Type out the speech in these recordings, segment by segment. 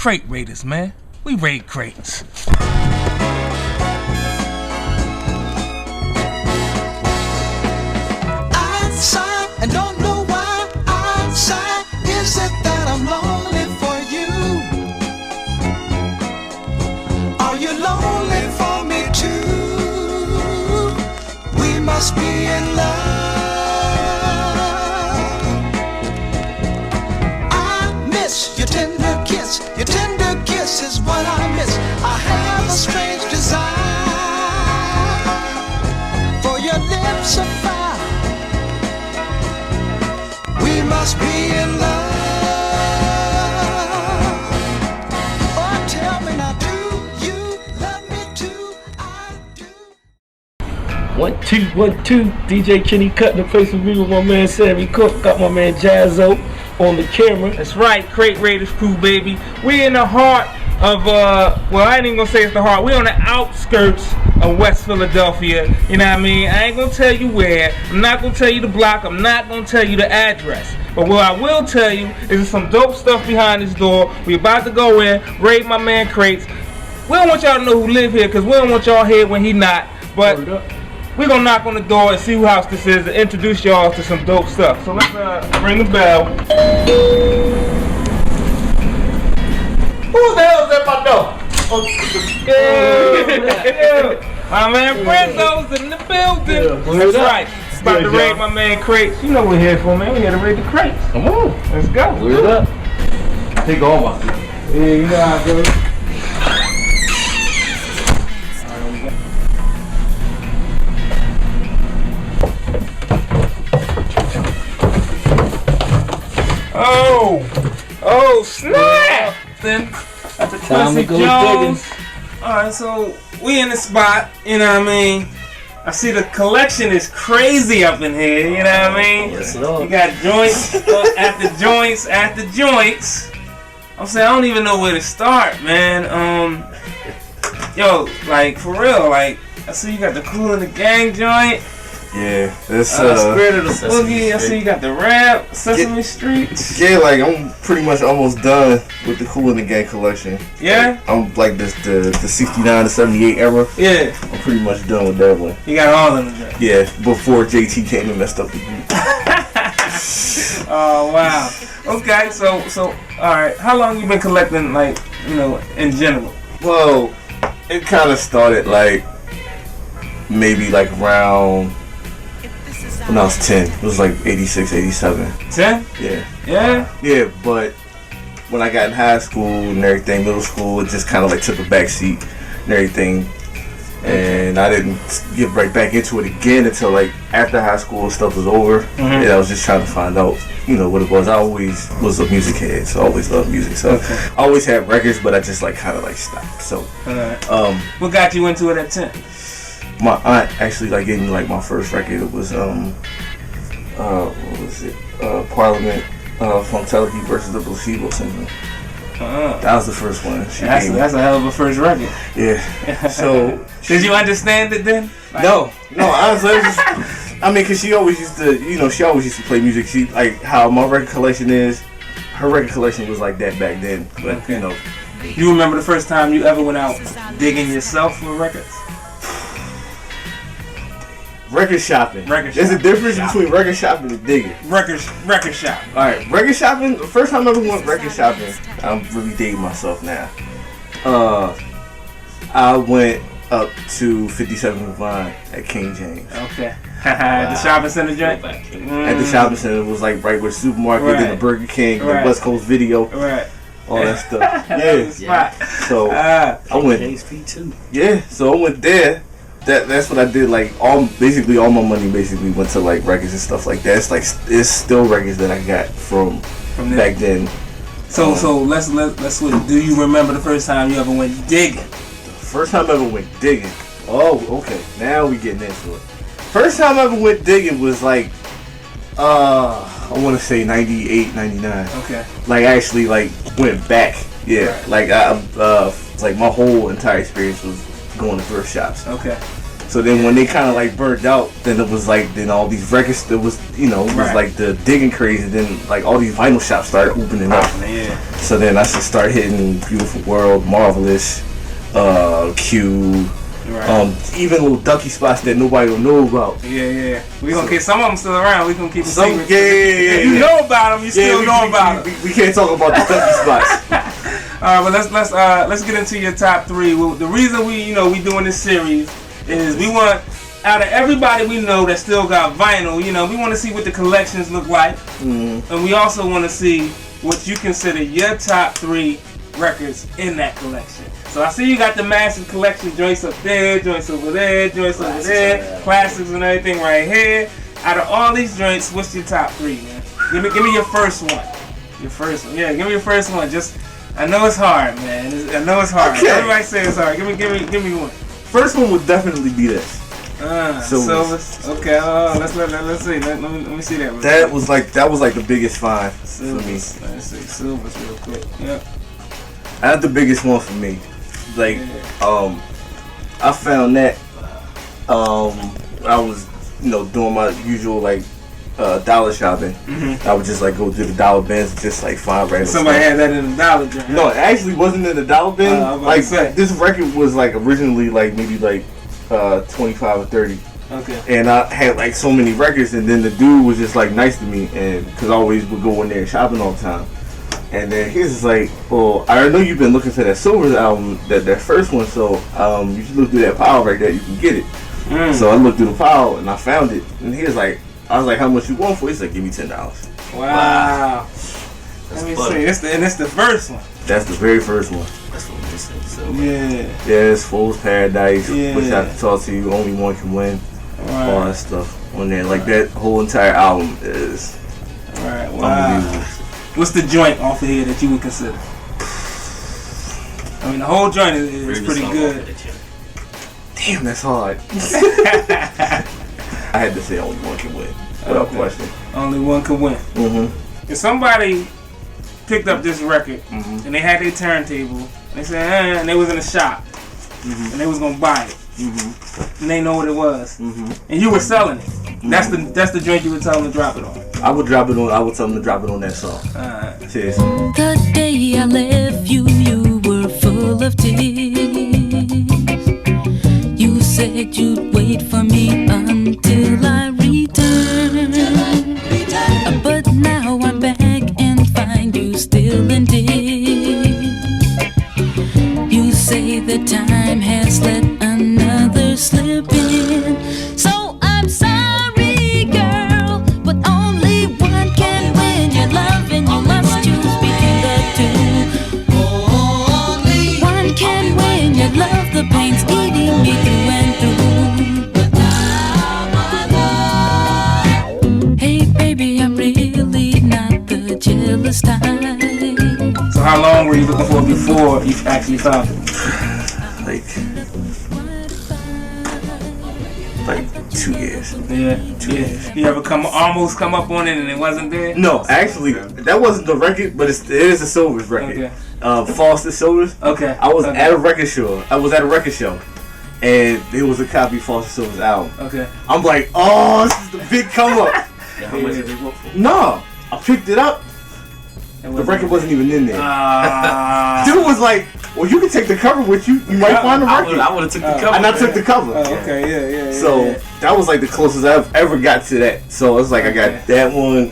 Crate Raiderz, man. We raid crates. I'm sad and don't know why I'm sad. Is it that I'm lonely for you? Are you lonely for me too? We must be in love. I miss your tender kiss. Your tender kiss is what I miss. I have a strange desire for your lips of fire. We must be in love. Oh, tell me now, do you love me too? I do. 1 2 1 2. DJ Kenny cutting the face of me with my man Sammy Cook. Got my man Jazzo on the camera. That's right, Crate Raiderz crew, baby. We in the heart of, well, I ain't even gonna say it's the heart. We on the outskirts of West Philadelphia. You know what I mean? I ain't gonna tell you where. I'm not gonna tell you the block. I'm not gonna tell you the address. But what I will tell you is there's some dope stuff behind this door. We about to go in, raid my man Crates. We don't want y'all to know who live here, because we don't want y'all here when he not. But we're gonna knock on the door and see who house this is and introduce y'all to some dope stuff. So let's ring the bell. Who the hell is at my door? My man Brizzo's in the building. That's right. About to raid my man Crates. You know what we're here for, man. We're here to raid the crates. Come on. Let's go. Word up. Take all my stuff. Yeah, you know how it goes. Oh, snap! Then at the Quincy Jones. Alright, so we in the spot, you know what I mean? I see the collection is crazy up in here, you know what I mean? Yes, Lord. You got joints after joints after joints. I'm saying I don't even know where to start, man. Yo, like for real, like I see you got the Kool in the Gang joint. Yeah, that's Spirit of the Boogie. I see you got the rap, Sesame Street. Yeah, like I'm pretty much almost done with the Kool in the Gang collection. Yeah? I'm like the 69 to 78 era. Yeah. I'm pretty much done with that one. You got all of them. Yeah, before JT came and messed up the group. Oh wow. Okay, so alright. How long you been collecting, like, you know, in general? Well, it kind of started like maybe like around when I was 10. It was like 86, 87. 10? Yeah. Yeah? Yeah, but when I got in high school and everything, middle school, it just kind of like took a back seat and everything. And I didn't get right back into it again until like after high school and stuff was over. Mm-hmm. And I was just trying to find out, you know, what it was. I always was a music head, so I always loved music. So I always had records, but I just like kind of like stopped. So, what got you into it at 10? My aunt actually like gave me like my first record. It was what was it? Parliament from Television versus the Placebo Syndrome. That was the first one. That's a hell of a first record. Yeah. So did you understand it then? Like, no. Honestly, I mean, cause she always used to, you know, play music. She like how my record collection is. Her record collection was like that back then. But you know, you remember the first time you ever went out digging yourself for records? Record shopping. There's a difference between record shopping and digging. Record shop. Alright, record shopping. The first time I ever went record shopping, I'm really dating myself now. I went up to 57th Vine at King James. Okay. The shopping center joint? At the shopping center, it was like right where the supermarket and the Burger King, the West Coast Video. Right. All that stuff. Yeah. So I went. KSP2. Yeah. So I went there. That's what I did. Like all my money basically went to like records and stuff like that. It's still records that I got from back then. So let's switch. Do you remember the first time you ever went digging? The first time I ever went digging. Oh, okay. Now we getting into it. First time I ever went digging was like I want to say 98, 99. Okay. Like I actually like went back. Yeah. Right. Like like my whole entire experience was going to thrift shops. Okay. So then when they kind of like burned out, then it was like, then all these records, it was, you know, it was like the digging craze, and then like all these vinyl shops started opening up. So then I just started hitting Beautiful World, Marvelous, Q, even little ducky spots that nobody will know about. Yeah. We gonna keep some of them still around. We gonna keep them secret. Yeah. You know about them. You still know about them. We can't talk about the ducky spots. All right, but let's get into your top 3. Well, the reason we doing this series is we want, out of everybody we know that still got vinyl, we want to see what the collections look like, and we also want to see what you consider your top 3 records in that collection. So I see you got the massive collection, joints up there, joints over there, joints over there, classics and everything right here. Out of all these joints, what's your top 3, man? Give me your first one. Your first one. Yeah, give me your first one. Just, I know it's hard, man. I know it's hard. Okay. Everybody say it's hard. Give me one. First one would definitely be this. Silvers. Okay. Let's see. Let me see that. That was like the biggest find for me. Let's see Silvers real quick. Yep. That's the biggest one for me. Like, I found that. I was, doing my usual like dollar shopping. I would just like go to the dollar bins and just like find random Somebody stuff. had that in the dollar bin. No, it actually wasn't in the dollar bin. Like this record was like originally like maybe like 25 or 30. Okay. And I had like so many records, and then the dude was just like nice to me, and because I always would go in there shopping all the time. And then he's just like, well, I know you've been looking for that Silvers album, that first one, so you should look through that pile right there, you can get it. So I looked through the pile and I found it, and he was like, I was like, how much you want for it? He's like, give me $10. Wow. Let me see. It's the first one. That's the very first one. That's what we said. So, Yes, Fool's Paradise, Yeah. Wish I Could Talk to You, Only One Can Win, Right. all that stuff on there. Like that whole entire album is Right. Wow. unbelievable. What's the joint off of here that you would consider? I mean, the whole joint is pretty good. Damn, that's hard. I had to say Only One Can Win, without question. Only one can win. If somebody picked up this record and they had their turntable, they said, and they was in a shop and they was gonna buy it, and they know what it was, and you were selling it. That's the joint you would tell them to drop it on. I would drop it on. I would tell them to drop it on that song. Cheers. The day I left you, you were full of tears. You said you'd wait for me until I returned. But now I'm back and find you still in debt. You say the time has let another slip in. So I'm sorry, girl, but only one can win. Your love and you must choose between the two. Only one can win. Your love, the pain's eating me through and through. But now my love. Hey baby, I'm really not the jealous type. So how long were you looking for before you actually found it? Like 2 years. Yeah. You ever almost come up on it and it wasn't there? No, actually, that wasn't the record, but it is a Silvers record. Okay. Foster Silvers. Okay. I was at a record show. And it was a copy of Foster Silver's album. Okay. I'm like, oh, this is the big come up. how much did they work for? No, I picked it up. The record wasn't even in there. Dude was like, well, you can take the cover with you. You might find the record. I would have took the cover. And I took the cover. Oh, okay, yeah. So that was like the closest I've ever got to that. So it's like I got that one.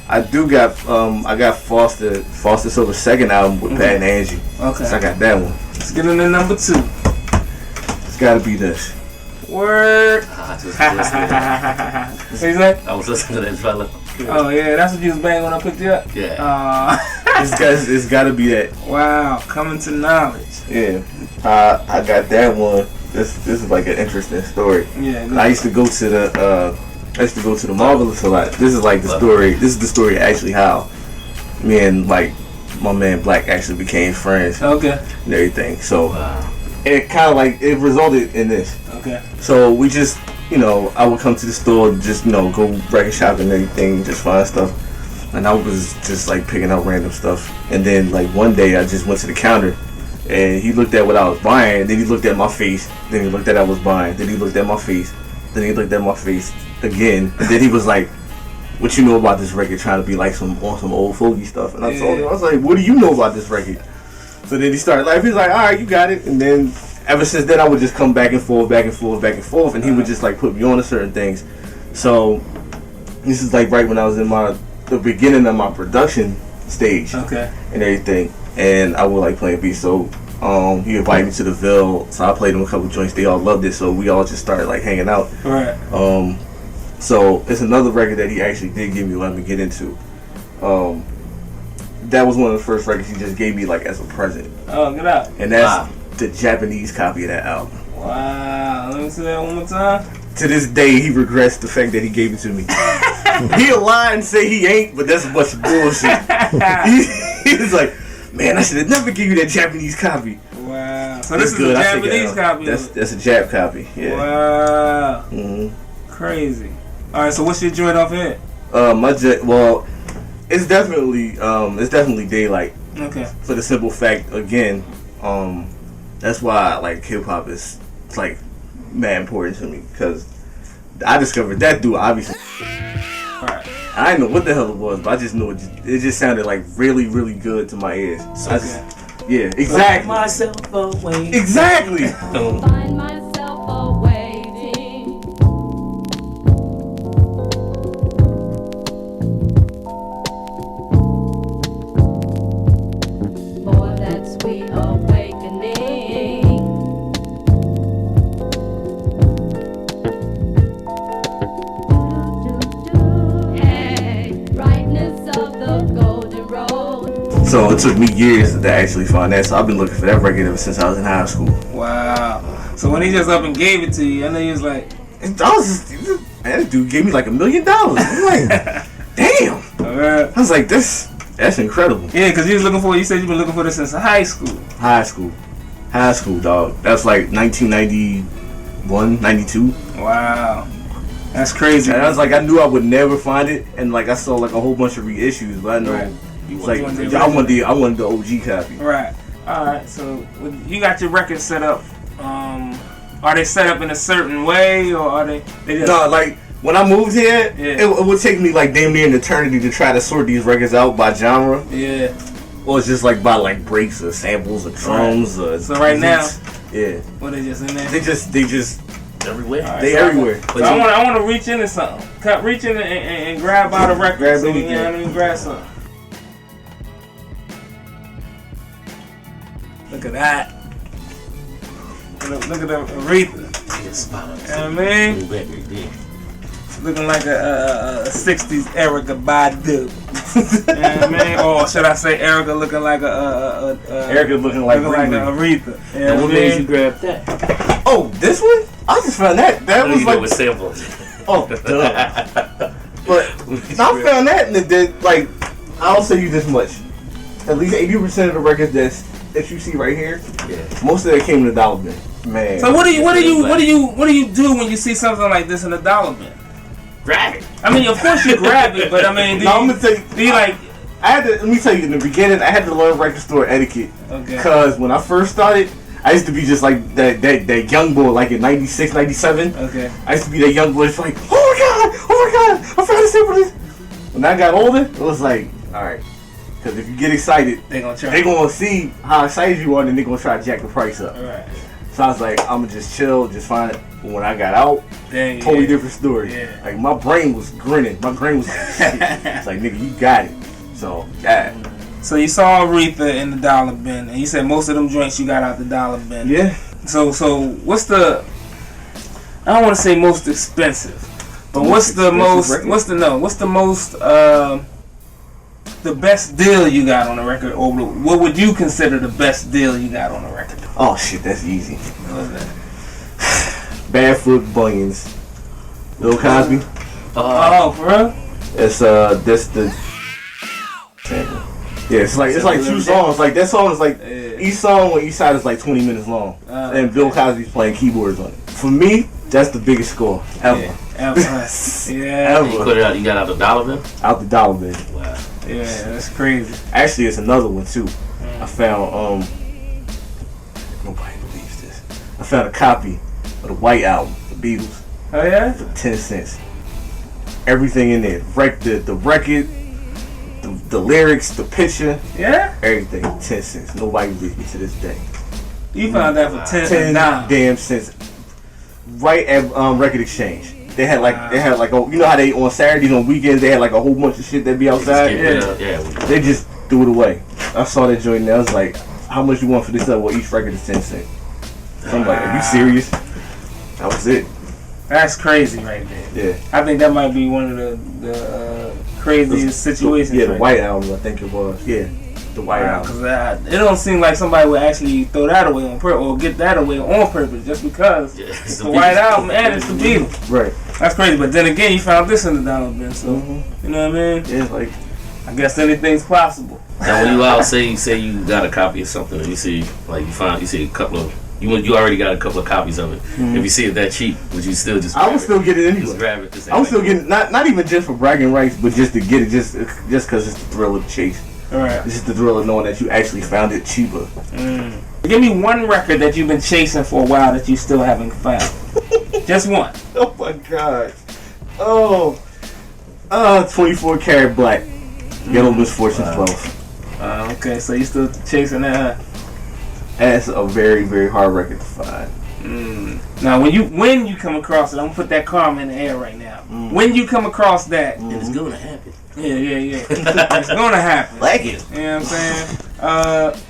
I got Foster Silver's second album with Pat and Angie. Okay. So I got that one. Let's get into number 2. It's gotta be this. Word. I just listened What you say? I was listening to that fella. Oh yeah, that's what you was banging when I picked you up? Yeah. It's gotta be that. Wow, coming to knowledge. Yeah. I got that one. This is like an interesting story. Yeah. I used to go to the Marvelous a lot. This is like the story. This is the story actually how me and like my man Black actually became friends. Okay. And everything. So it kind of like it resulted in this. Okay. So we just, I would come to the store, just go record shopping and everything, just find stuff. And I was just like picking up random stuff. And then like one day I just went to the counter And he looked at what I was buying, then he looked at my face, then he looked at what I was buying, then he looked at my face, then he looked at my face again, and then he was like, what you know about this record, trying to be like some old fogey stuff. And I told him, I was like, what do you know about this record? So then he started laughing. He was like, alright, you got it. And then ever since then I would just come back and forth, and he would just like put me on to certain things. So this is like right when I was in the beginning of my production stage, and everything, and I would like playing beats. So he invited me to the Ville, so I played him a couple joints. They all loved it, so we all just started like hanging out. Right. So it's another record that he actually did give me, let me get into. That was one of the first records he just gave me like as a present. Oh, get out. And that's the Japanese copy of that album. Wow. Let me see that one more time. To this day, he regrets the fact that he gave it to me. He'll lie and say he ain't, but that's a bunch of bullshit. He's like, man, I should have never given you that Japanese copy. Wow. So this is a Japanese copy? That's a Jap copy, yeah. Wow. Mm-hmm. Crazy. Alright, so what's your joint off it? Well, it's definitely Daylight. Okay. For the simple fact, again, that's why like hip hop is like mad important to me, because I discovered that dude obviously. Right. I didn't know what the hell it was, but I just knew it just sounded like really, really good to my ears. So yeah, exactly. Find myself away. Exactly. Find myself awaiting. For that sweet awakening. Hey, brightness of the golden road. So it took me years to actually find that. So I've been looking for that record ever since I was in high school. Wow. So when he just up and gave it to you, I know he was like, that dude gave me like $1 million. I'm like, damn. alright. I was like, that's incredible. Yeah, because you said you've been looking for this since high school. High school, dog. That's like 1991, 92. Wow. That's crazy. And I was like, I knew I would never find it, and like I saw like a whole bunch of reissues, but I know. Right. It's like I wanted the OG copy. Right. Alright, so you got your records set up. Are they set up in a certain way, or are they just... No, like when I moved here, it would take me like damn near an eternity to try to sort these records out by genre. Yeah. Or it's just like by like breaks or samples or drums or... So right now, yeah. what, they just in there? They just everywhere. Right, they so everywhere. So I want to reach into something. Reach in and grab out a record. Grab so anything. you know what I mean? Grab something. Look at that. Look at the Aretha. You know what I mean? Looking like a 60s Erykah Badu. You know what I mean? Or should I say Erykah looking like Erykah looking like Aretha. You know And what I made mean? you grab that? Oh, this one? I just found that. That was like... with samples. Oh, duh. But I found that, and it did, like, I'll say you this much. At least 80% of the records that you see right here, most of it came in the dollar bin. Man. So what do you do when you see something like this in the dollar bin? Grab it. I mean, of course you grab it, but I mean, I'm gonna tell you. Let me tell you, in the beginning, I had to learn record store etiquette. Okay. Cause when I first started, I used to be just like that young boy, like in 96, 97. Okay. I used to be that young boy, just like, oh my god, I'm trying to sample this. When I got older, it was like, all right. Because if you get excited, they're gonna see how excited you are, and they're gonna try to jack the price up. Right. So I was like, I'm gonna just chill, just find it. But when I got out, totally different story. Yeah. Like my brain was grinning. My brain was like, shit. It's like, nigga, you got it. So yeah. So you saw Aretha in the dollar bin, and you said most of them joints you got out the dollar bin. Yeah. So what's the? I don't want to say most expensive, but what's the most? The best deal you got on a record, or what would you consider the best deal you got on a record? Oh shit, that's easy. What was that? Barefoot Bunions. Bill Cosby. Oh, for real? It's that's the. Yeah, it's like two songs. Like that song is like each song on each side is like 20 minutes long, and Bill Cosby's playing keyboards on it. For me, that's the biggest score ever. Yeah, ever. Ever. You put it out. You got out the dollar bin. Out the dollar bin. Wow. Yeah, that's crazy. Actually, it's another one too. I found nobody believes this. I found a copy of the White Album, the Beatles. Oh yeah? For 10 cents. Everything in there. The record, the lyrics, the picture. Yeah? Everything. 10 cents. Nobody believes me to this day. You found that for 10 damn cents. Right at Record Exchange. They had like you know how they on Saturdays on weekends they had like a whole bunch of shit that be outside. Yeah. They just threw it away. I saw that joint and I was like, how much you want for this? Well, each record is 10 cents. So I'm like, are you serious? That was it. That's crazy right there. Yeah. I think that might be one of the craziest situations. Yeah, the right White there. Album, I think it was. Yeah, the White Album. Because it don't seem like somebody would actually throw that away on purpose or get that away on purpose just because it's the White Album and it's the Beatles. Right. That's crazy. But then again, you found this in the dollar bin, so you know what I mean? Yeah, like I guess anything's possible. Now, when you out say you got a copy of something, and you see a couple of you already got a couple of copies of it. If you see it that cheap, would you still just? I would still get it anyway. Just grab it. I would still get it, not even just for bragging rights, but just to get it, just because it's the thrill of the chase. All right. It's just the thrill of knowing that you actually found it cheaper. Give me one record that you've been chasing for a while that you still haven't found. Just one. Oh my god. 24 Karat Black. Yellow Misfortune 12. Okay, so you still chasing that? Huh? That's a very, very hard record to find. Now, when you come across it, I'm gonna put that karma in the air right now. When you come across that, it's gonna happen. Yeah. It's gonna happen. Like it. You know what I'm saying?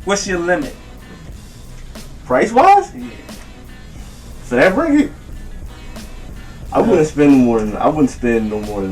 What's your limit? Price wise? Yeah. For that record? I wouldn't spend no more than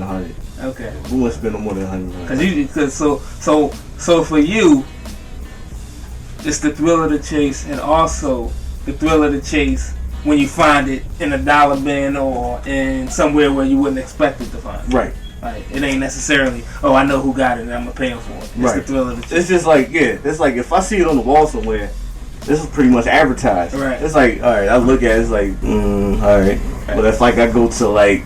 100. Okay. I wouldn't spend no more than 100. Cause so for you, it's the thrill of the chase, and also the thrill of the chase when you find it in a dollar bin or in somewhere where you wouldn't expect it to find it. Right. Like, it ain't necessarily, I know who got it and I'm gonna pay him for it. It's Right. the thrill of the chase. It's just like, it's like if I see it on the wall somewhere, this is pretty much advertised. Right. It's like, alright, I look at it, it's like, alright. But if like I go to like,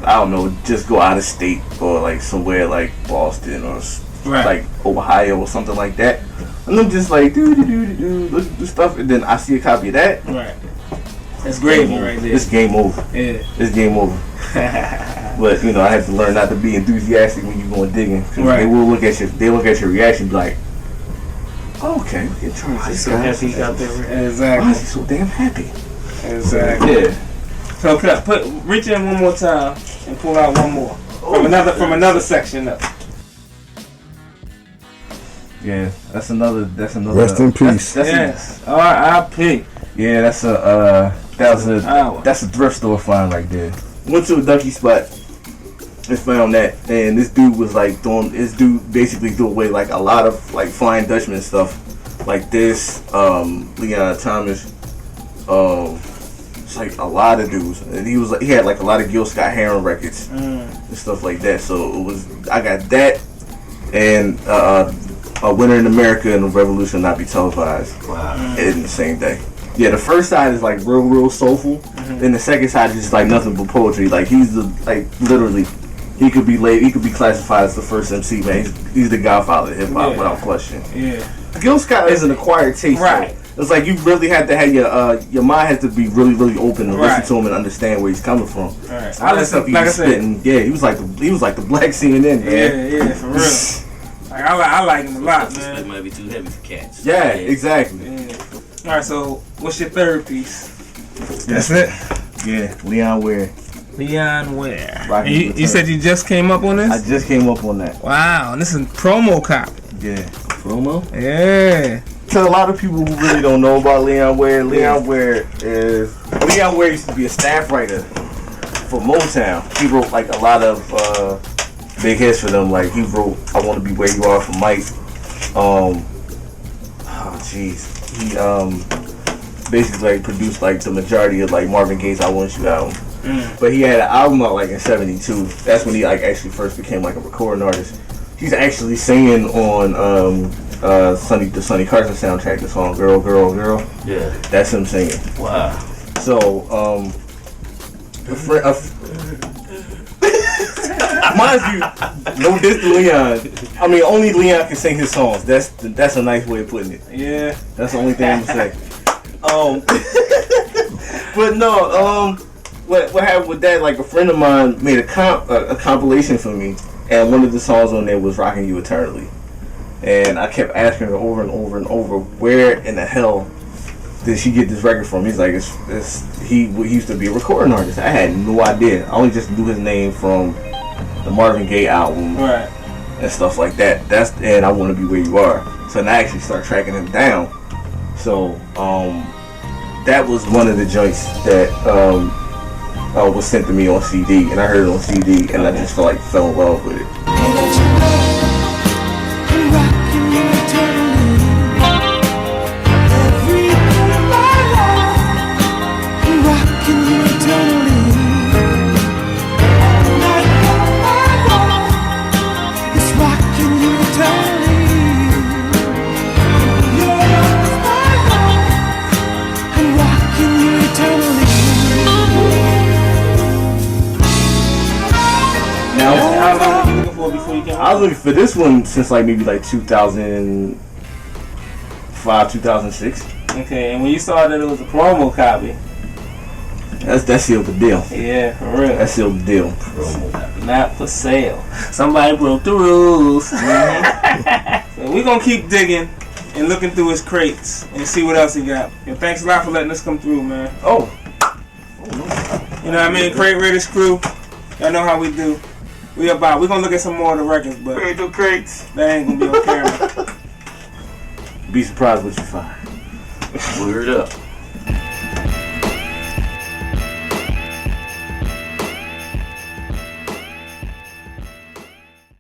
I don't know, just go out of state or like somewhere like Boston or like Ohio or something like that, and I'm just like, look at the stuff, and then I see a copy of that. Right. That's gravy right there. It's game over. Yeah. It's game over. But you know, I have to learn not to be enthusiastic when you're going digging. Right. They will look at your reaction, be like, oh, okay, we can try this So guy. happy he got there. Exactly. Why is he so damn happy? Exactly. Yeah. So reach in one more time and pull out one more from another section up. Yeah, that's another. Rest in peace. Yes. R.I.P. Yeah, that's a thrift store find right there. Went to a ducky spot and found that, and this dude was like basically threw away like a lot of like Flying Dutchman stuff, like this, Leon Thomas, it's like a lot of dudes, and he had like a lot of Gil Scott Heron records and stuff like that. So I got that and A Winter in America and The Revolution Not Be Televised. Wow. In the same day. Yeah, the first side is like real soulful, and the second side is just like nothing but poetry. Like he's literally, he could be classified as the first MC, man. He's the godfather of hip hop without question. Yeah. Gil Scott is an acquired taste, right? Though. It's like you really have to have your mind has to be really open to listen to him and understand where he's coming from. Right. I listen, like I said, he was like the black CNN, man. Yeah, for real. Like, I like him a lot, man. It might be too heavy for cats. Yeah, exactly. Yeah. All right, so what's your third piece? That's it. Yeah, Leon Ware. Leon Ware. You said you just came up on this? I just came up on that. Wow, and this is promo copy. Yeah. Promo? Yeah. To a lot of people who really don't know about Leon Ware, Leon Ware used to be a staff writer for Motown. He wrote like a lot of big hits for them. Like he wrote "I Want to Be Where You Are" for Mike. He basically like produced like the majority of like Marvin Gaye's "I Want You" album. But he had an album out like in '72. That's when he like actually first became like a recording artist. He's actually singing on the Sonny Carson soundtrack, the song "Girl, Girl, Girl." Yeah, that's him singing. Wow. So mind you, no diss to Leon. I mean, only Leon can sing his songs. That's a nice way of putting it. Yeah. That's the only thing I'm gonna say. But no, what happened with that? Like a friend of mine made a compilation for me, and one of the songs on there was "Rocking You Eternally," and I kept asking her over and over and over, where in the hell did she get this record from? He's like, he used to be a recording artist. I had no idea. I only just knew his name from the Marvin Gaye album, Right. and stuff like that. And I Want to Be Where You Are. So then I actually started tracking him down. So that was one of the joints that was sent to me on CD, and I heard it on CD, and I just felt in love with it. I was looking for this one since maybe 2005, 2006. Okay, and when you saw that it was a promo copy, that sealed the deal. Yeah, for real. That sealed the deal. Not for sale. Somebody broke the rules. So we're gonna keep digging and looking through his crates and see what else he got. And thanks a lot for letting us come through, man. Oh. You know what I mean? Crate Raiderz crew. Y'all know how we do. We're gonna look at some more of the records, but crates. That ain't gonna be on camera. Be surprised what you find. Word up.